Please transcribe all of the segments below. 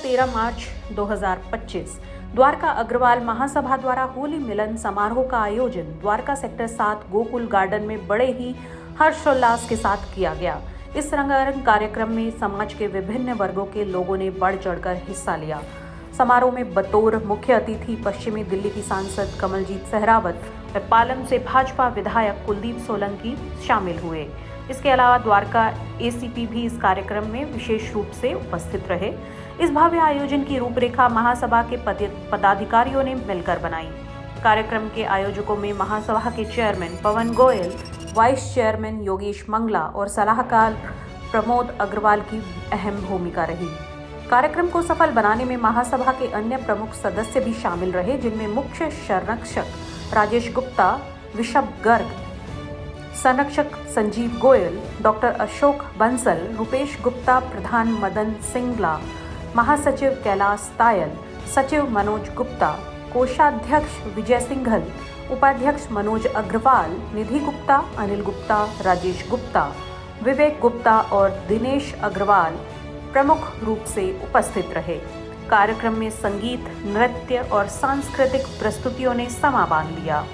13 मार्च 2025 द्वारका अग्रवाल महासभा द्वारा होली मिलन समारोह का आयोजन द्वारका सेक्टर 7 गोकुल गार्डन में बड़े ही हर्षोल्लास के साथ किया गया। इस रंगारंग कार्यक्रम में समाज के विभिन्न वर्गों के लोगों ने बढ़ चढ़कर हिस्सा लिया। समारोह में बतौर मुख्य अतिथि पश्चिमी दिल्ली की सांसद कमलजीत सहरावत व पालम से भाजपा विधायक कुलदीप सोलंकी शामिल हुए। इसके अलावा द्वारका एसीपी भी इस कार्यक्रम में विशेष रूप से उपस्थित रहे। इस भव्य आयोजन की रूपरेखा महासभा के पदाधिकारियों ने मिलकर बनाई। कार्यक्रम के आयोजकों में महासभा के चेयरमैन पवन गोयल, वाइस चेयरमैन योगेश मंगला और सलाहकार प्रमोद अग्रवाल की अहम भूमिका रही। कार्यक्रम को सफल बनाने में महासभा के अन्य प्रमुख सदस्य भी शामिल रहे, जिनमें मुख्य संरक्षक राजेश गुप्ता, विशभ गर्ग, संरक्षक संजीव गोयल, डॉक्टर अशोक बंसल, रुपेश गुप्ता, प्रधान मदन सिंगला, महासचिव कैलाश तायल, सचिव मनोज गुप्ता, कोषाध्यक्ष विजय सिंघल, उपाध्यक्ष मनोज अग्रवाल, निधि गुप्ता, अनिल गुप्ता, राजेश गुप्ता, विवेक गुप्ता और दिनेश अग्रवाल प्रमुख रूप से उपस्थित रहे। कार्यक्रम में संगीत, नृत्य और सांस्कृतिक प्रस्तुतियों ने समा बांध लिया।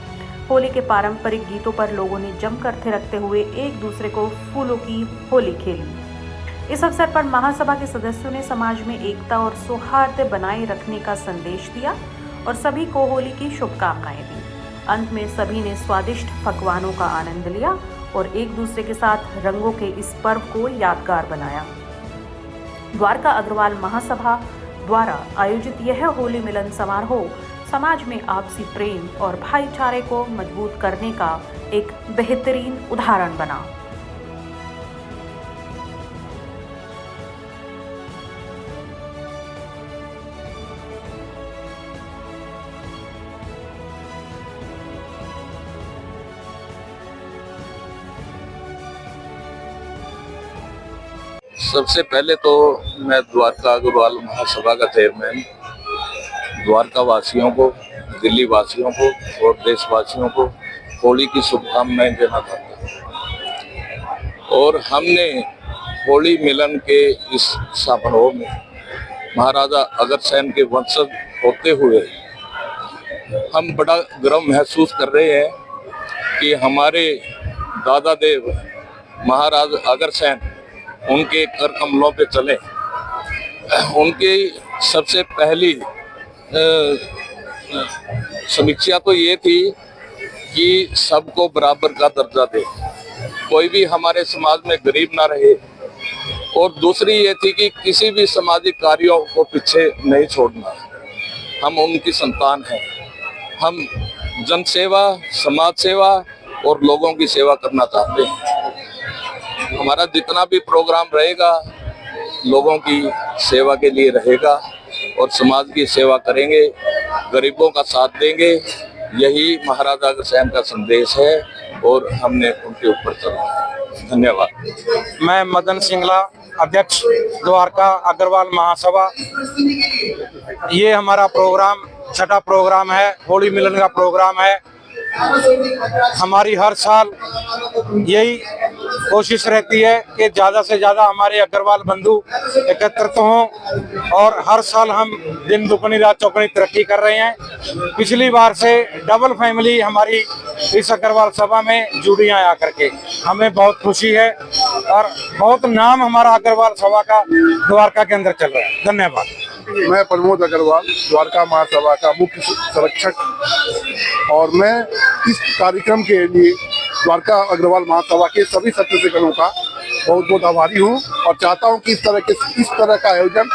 होली के पारंपरिक गीतों पर लोगों ने जमकर थिरकते हुए एक दूसरे को फूलों की होली खेली। इस अवसर पर महासभा के सदस्यों ने समाज में एकता और सौहार्द बनाए रखने का संदेश दिया और सभी को होली की शुभकामनाएं दी। अंत में सभी ने स्वादिष्ट पकवानों का आनंद लिया और एक दूसरे के साथ रंगों के इस पर्व को यादगार बनाया। द्वारका अग्रवाल महासभा द्वारा आयोजित यह होली मिलन समारोह समाज में आपसी प्रेम और भाईचारे को मजबूत करने का एक बेहतरीन उदाहरण बना। सबसे पहले तो मैं द्वारका अग्रवाल महासभा का चेयरमैन द्वारका वासियों को, दिल्ली वासियों को और देशवासियों को होली की शुभकामनाएं देना चाहता हूँ। और हमने होली मिलन के इस समारोह में महाराजा अग्रसेन के वंशज होते हुए हम बड़ा गर्व महसूस कर रहे हैं कि हमारे दादा देव महाराज अग्रसेन उनके कर कमलों पे चले। उनकी सबसे पहली समीक्षा तो ये थी कि सबको बराबर का दर्जा दे, कोई भी हमारे समाज में गरीब ना रहे। और दूसरी ये थी कि किसी भी सामाजिक कार्यों को पीछे नहीं छोड़ना। हम उनकी संतान हैं। हम जन सेवा, समाज सेवा और लोगों की सेवा करना चाहते हैं। हमारा जितना भी प्रोग्राम रहेगा लोगों की सेवा के लिए रहेगा और समाज की सेवा करेंगे, गरीबों का साथ देंगे। यही महाराजा अग्रसेन का संदेश है और हमने उनके ऊपर चलना है। धन्यवाद। मैं मदन सिंगला, अध्यक्ष द्वारका अग्रवाल महासभा। ये हमारा प्रोग्राम छठा प्रोग्राम है, होली मिलन का प्रोग्राम है। हमारी हर साल यही कोशिश रहती है कि ज़्यादा से ज़्यादा हमारे अग्रवाल बंधु एकत्रित हों और हर साल हम दिन दुगनी रात चौगुनी तरक्की कर रहे हैं। पिछली बार से डबल फैमिली हमारी इस अग्रवाल सभा में जुड़ी हैं आकर के, हमें बहुत खुशी है और बहुत नाम हमारा अग्रवाल सभा का द्वारका के अंदर चल रहा है। धन्यवाद। मैं प्रमोद अग्रवाल, द्वारका महासभा का मुख्य संरक्षक, और मैं इस कार्यक्रम के लिए द्वारका अग्रवाल महासभा के सभी सदस्यगणों का बहुत बहुत आभारी हूँ और चाहता हूँ कि इस तरह का आयोजन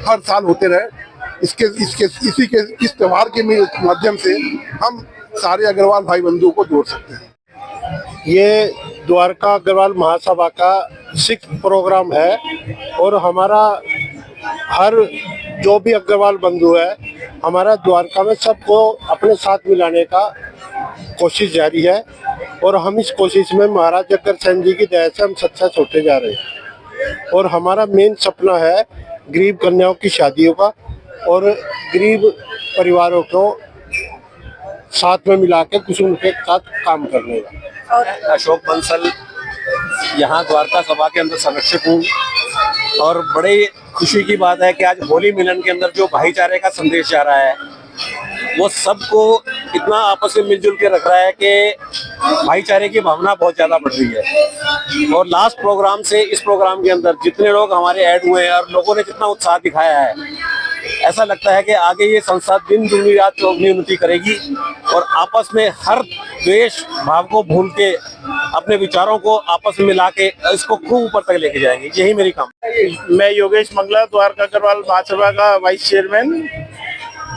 हर साल होते रहे। इस त्योहार के माध्यम से हम सारे अग्रवाल भाई बंधुओं को जोड़ सकते हैं। ये द्वारका अग्रवाल महासभा का 6th प्रोग्राम है और हमारा हर जो भी अग्रवाल बंधु है हमारा द्वारका में सबको अपने साथ मिलाने का कोशिश जारी है और हम इस कोशिश में महाराज अग्रसेन जी की दया से हम सक्सेस होते जा रहे हैं। और हमारा मेन सपना है गरीब कन्याओं की शादियों का और गरीब परिवारों को साथ में मिला के कुछ उनके साथ काम करने का। अशोक बंसल यहाँ द्वारका सभा के अंदर संरक्षक हूँ और बड़े खुशी की बात है कि आज होली मिलन के अंदर जो भाईचारे का संदेश जा रहा है वो सबको इतना आपस में मिलजुल के रख रहा है कि भाईचारे की भावना बहुत ज्यादा बढ़ रही है। और लास्ट प्रोग्राम से इस प्रोग्राम के अंदर जितने लोग हमारे ऐड हुए हैं और लोगों ने जितना उत्साह दिखाया है, ऐसा लगता है कि आगे ये संस्था दिन दुगनी रात चौगुनी उन्नति करेगी और आपस में हर द्वेष भाव को भूल के अपने विचारों को आपस में मिला के इसको खूब ऊपर तक लेके जाएंगे। यही मेरी काम। मैं योगेश मंगला, द्वारका अग्रवाल महासभा का वाइस चेयरमैन।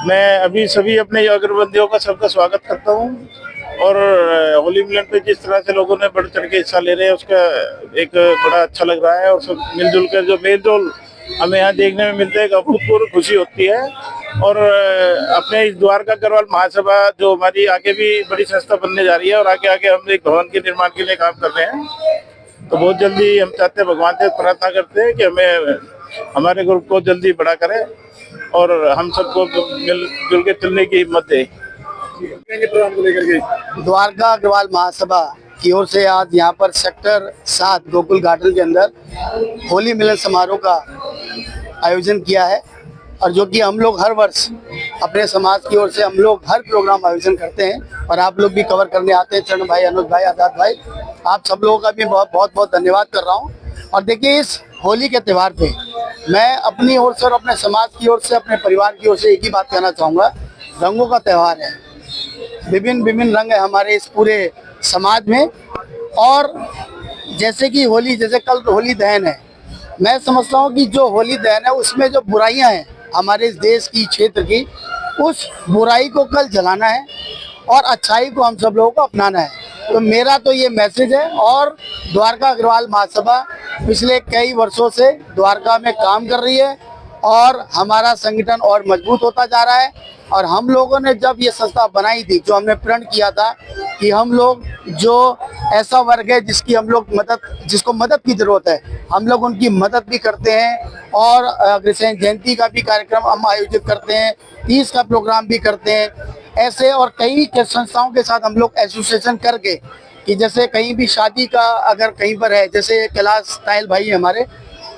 मैं अभी सभी अपने अग्रबंदियों का सबका स्वागत करता हूं और होली मिलन पे जिस तरह से लोगों ने बढ़ चढ़ के हिस्सा ले रहे हैं उसका एक बड़ा अच्छा लग रहा है और सब मिलजुल कर जो मेलजोल हमें यहाँ देखने में मिलता है, एक अभूतपूर्व खुशी होती है। और अपने इस द्वारका अग्रवाल महासभा जो हमारी आगे भी बड़ी संस्था बनने जा रही है और आगे आगे हम एक भवन के निर्माण के लिए काम कर रहे हैं, तो बहुत जल्दी हम चाहते हैं, भगवान से प्रार्थना करते हैं कि हमें हमारे ग्रुप को जल्दी बड़ा करें और हम सबको मिलजुल के चलने की हिम्मत दे। द्वारका अग्रवाल महासभा की ओर से आज यहाँ पर सेक्टर 7 गोकुल गार्डन के अंदर होली मिलन समारोह का आयोजन किया है और जो कि हम लोग हर वर्ष अपने समाज की ओर से हम लोग हर प्रोग्राम आयोजन करते हैं और आप लोग भी कवर करने आते हैं। चरण भाई, अनुज भाई, आजाद भाई, आप सब लोगों का भी बहुत बहुत धन्यवाद कर रहा हूँ। और देखिए, इस होली के त्यौहार पे मैं अपनी ओर से और अपने समाज की ओर से, अपने परिवार की ओर से एक ही बात कहना चाहूँगा, रंगों का त्यौहार है। विभिन्न रंग है हमारे इस पूरे समाज में। और जैसे कि होली, जैसे कल होली दहन है, मैं समझता हूँ कि जो होली दहन है उसमें जो बुराइयां हैं हमारे इस देश की, क्षेत्र की, उस बुराई को कल जलाना है और अच्छाई को हम सब लोगों को अपनाना है। तो मेरा तो ये मैसेज है। और द्वारका अग्रवाल महासभा पिछले कई वर्षों से द्वारका में काम कर रही है और हमारा संगठन और मजबूत होता जा रहा है। और हम लोगों ने जब ये संस्था बनाई थी, जो हमने प्रण किया था कि हम लोग जो ऐसा वर्ग है जिसको मदद की जरूरत है, हम लोग उनकी मदद भी करते हैं। और अग्रसेन जयंती का भी कार्यक्रम हम आयोजित करते हैं, 30 का प्रोग्राम भी करते हैं। ऐसे और कई संस्थाओं के साथ हम लोग एसोसिएशन करके कि जैसे कहीं भी शादी का अगर कहीं पर है, जैसे कैलाश तायल भाई हमारे,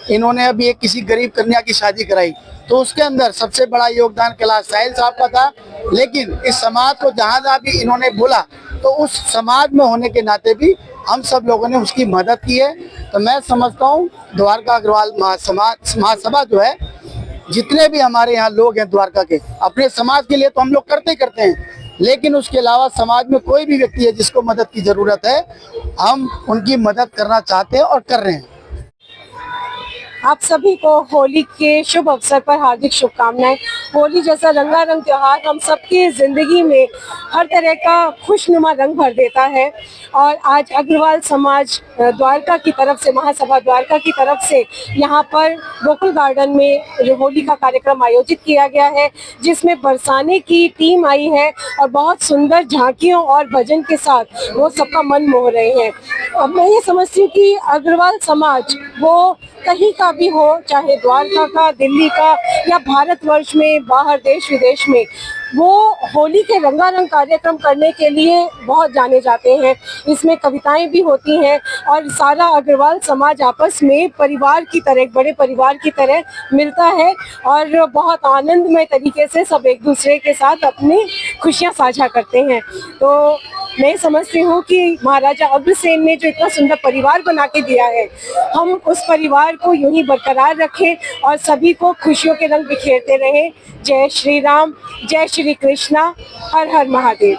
इन्होंने अभी एक किसी गरीब कन्या की शादी कराई, तो उसके अंदर सबसे बड़ा योगदान कैलाश तायल साहब का था। लेकिन इस समाज को जहाँ भी इन्होंने बोला, तो उस समाज में होने के नाते भी हम सब लोगों ने उसकी मदद की है। तो मैं समझता हूँ द्वारका अग्रवाल महासभा जो है, जितने भी हमारे यहाँ लोग हैं द्वारका के, अपने समाज के लिए तो हम लोग करते ही करते हैं, लेकिन उसके अलावा समाज में कोई भी व्यक्ति है जिसको मदद की जरूरत है, हम उनकी मदद करना चाहते हैं और कर रहे हैं। आप सभी को होली के शुभ अवसर पर हार्दिक शुभकामनाएं। होली जैसा रंगारंग त्योहार हम सबकी जिंदगी में हर तरह का खुशनुमा रंग भर देता है। और आज अग्रवाल समाज द्वारका की तरफ से, महासभा द्वारका की तरफ से यहाँ पर गोकुल गार्डन में होली का कार्यक्रम आयोजित किया गया है, जिसमें बरसाने की टीम आई है और बहुत सुंदर झांकियों और भजन के साथ वो सबका मन मोह रहे हैं। अब मैं ये समझती हूँ कि अग्रवाल समाज वो कहीं का भी हो, चाहे द्वारका का, दिल्ली का या भारतवर्ष में, बाहर देश विदेश में, वो होली के रंगारंग कार्यक्रम करने के लिए बहुत जाने जाते हैं। इसमें कविताएं भी होती हैं और सारा अग्रवाल समाज आपस में परिवार की तरह, एक बड़े परिवार की तरह मिलता है और बहुत आनंदमय तरीके से सब एक दूसरे के साथ अपनी खुशियां साझा करते हैं। तो मैं समझती हूँ कि महाराजा अग्रसेन ने जो इतना सुंदर परिवार बना के दिया है, हम उस परिवार को यूं ही बरकरार रखें और सभी को खुशियों के रंग बिखेरते रहें। जय श्री राम, जय श्री कृष्णा, हर हर महादेव।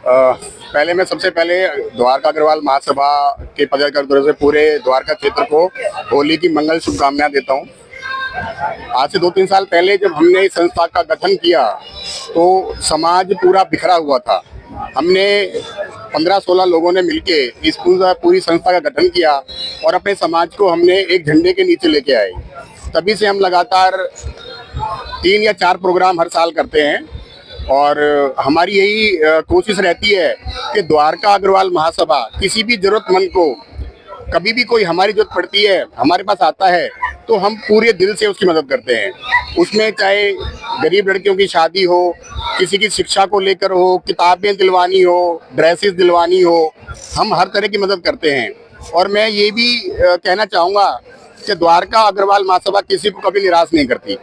पहले मैं सबसे पहले द्वारका अग्रवाल महासभा के पदाधिकारियों से पूरे द्वारका क्षेत्र को होली की मंगल शुभकामनाएं देता हूं। आज से 2-3 साल पहले जब हमने इस संस्था का गठन किया तो समाज पूरा बिखरा हुआ था। हमने 15-16 लोगों ने मिलके इस पूरी संस्था का गठन किया और अपने समाज को हमने एक झंडे के नीचे लेके आए। तभी से हम लगातार 3 या 4 प्रोग्राम हर साल करते हैं और हमारी यही कोशिश रहती है कि द्वारका अग्रवाल महासभा किसी भी जरूरतमंद को, कभी भी कोई हमारी जरूरत पड़ती है, हमारे पास आता है तो हम पूरे दिल से उसकी मदद करते हैं। उसमें चाहे गरीब लड़कियों की शादी हो, किसी की शिक्षा को लेकर हो, किताबें दिलवानी हो, ड्रेसेस दिलवानी हो, हम हर तरह की मदद करते हैं। और मैं ये भी कहना चाहूँगा वैसे द्वारका अग्रवाल महासभा किसी को कभी निराश नहीं करती।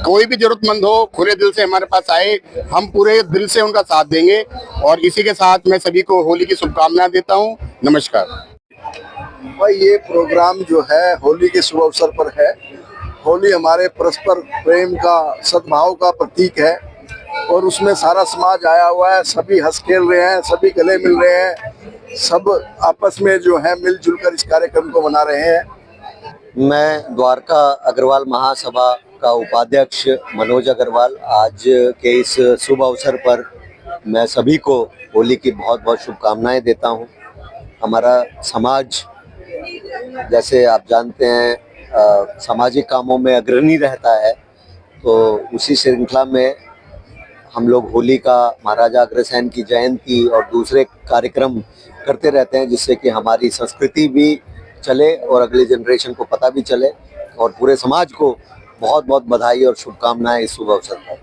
कोई भी जरूरतमंद हो खुले दिल से हमारे पास आए, हम पूरे दिल से उनका साथ देंगे। और इसी के साथ मैं सभी को होली की शुभकामनाएं देता हूं। नमस्कार। भाई ये प्रोग्राम जो है होली के शुभ अवसर पर है। होली हमारे परस्पर प्रेम का, सद्भाव का प्रतीक है और उसमें सारा समाज आया हुआ है। सभी हंस खेल रहे हैं, सभी गले मिल रहे हैं, सब आपस में जो है मिलजुल कर इस कार्यक्रम को मना रहे हैं। मैं द्वारका अग्रवाल महासभा का उपाध्यक्ष मनोज अग्रवाल, आज के इस शुभ अवसर पर मैं सभी को होली की बहुत बहुत शुभकामनाएं देता हूं। हमारा समाज, जैसे आप जानते हैं, सामाजिक कामों में अग्रणी रहता है, तो उसी श्रृंखला में हम लोग होली का, महाराजा अग्रसेन की जयंती और दूसरे कार्यक्रम करते रहते हैं, जिससे कि हमारी संस्कृति भी चले और अगले जनरेशन को पता भी चले। और पूरे समाज को बहुत बहुत बधाई और शुभकामनाएं इस शुभ अवसर पर।